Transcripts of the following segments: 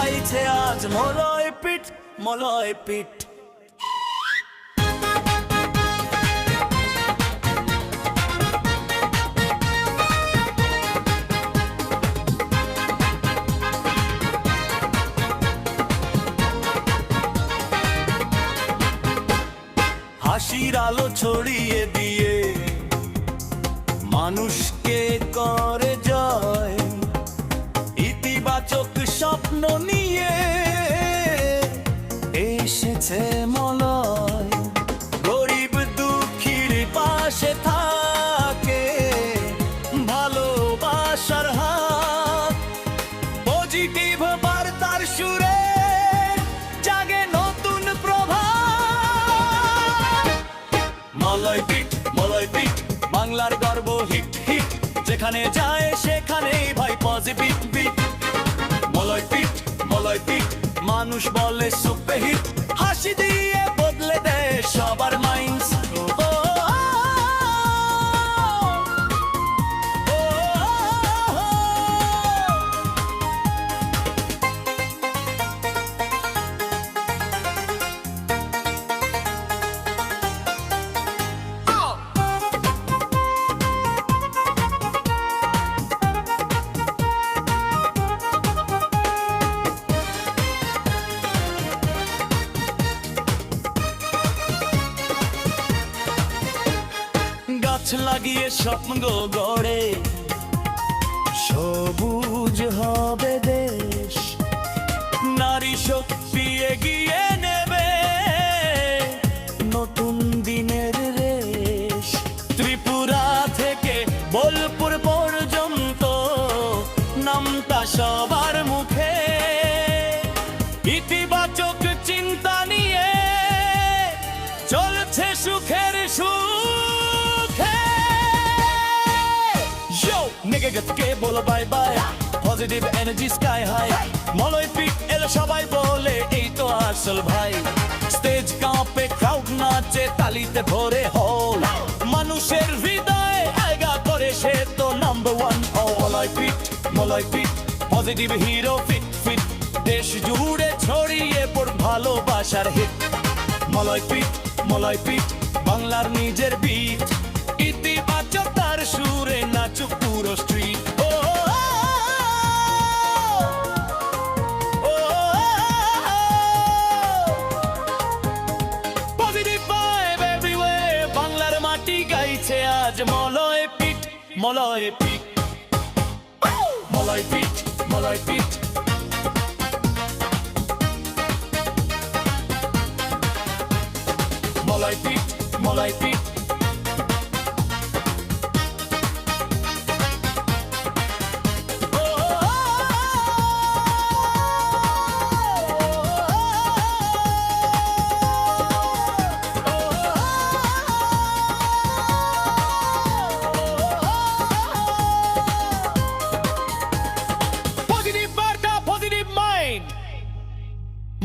গাইছে আজ মলয় পিঠ, মলয় পিঠ। হাসির আলো ছড়িয়ে দিয়ে মানুষকে করে জয়, ইতিবাচক স্বপ্ন নিয়ে এসেছে মলয়। গরিব দুঃখীর পাশে থাকে ভালোবাসার হাত, পজিটিভ বার্তার সুরে জাগে নতুন প্রভাত। মলয় পিঠ, মলয় পিঠ, বাংলার গর্ব হিট হিট, যেখানে যায় সেখানেই ভাই পজিটিভ বিট। মলয় পিঠ, মলয় পিঠ, মানুষ বলে সুপার হিট, হাসি দিয়ে বদলে দেয় সবার মাইন্ড। গাছ লাগিয়ে স্বপ্ন গড়ে সবুজ হবে দেশ, নারী শক্তি এগিয়ে নেবে নতুন দিনের রেশ। ত্রিপুরা থেকে বোলপুর পর্যন্ত নামটা সবার মুখে, ইতিবাচক চিন্তা নিয়ে চলছে সুখের কে বলো bye bye, positive energy sky high. মলয় পিঠ এলো সবাই বলে এই তো আসল ভাই। স্টেজ কাঁপে, ক্রাউড নাচে, তালিতে ভরে হল, মানুষের হৃদয়ে আয়গা করে সে তো নাম্বার ওয়ান। ও মলয় পিঠ, মলয় পিঠ, পজিটিভ হিরো ফিট ফিট, দেশ জুড়ে ছড়িয়ে পড় ভালোবাসার হিট। মলয় পিঠ, মলয় পিঠ, বাংলার নিজের বিট, ইতিবাচকতার সুরে নাচুক পুরো স্ট্রিট। পজিটিভ ভাইব এভরিওয়্যার, বাংলার মাটি গাইছে আজ মলয় পিঠ, মলয় পিঠ, মলয় পিঠ, মলয় পিঠ। মলয় পিঠ, মলয় পিঠ,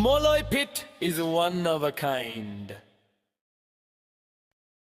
Moloy Pit is one of a kind.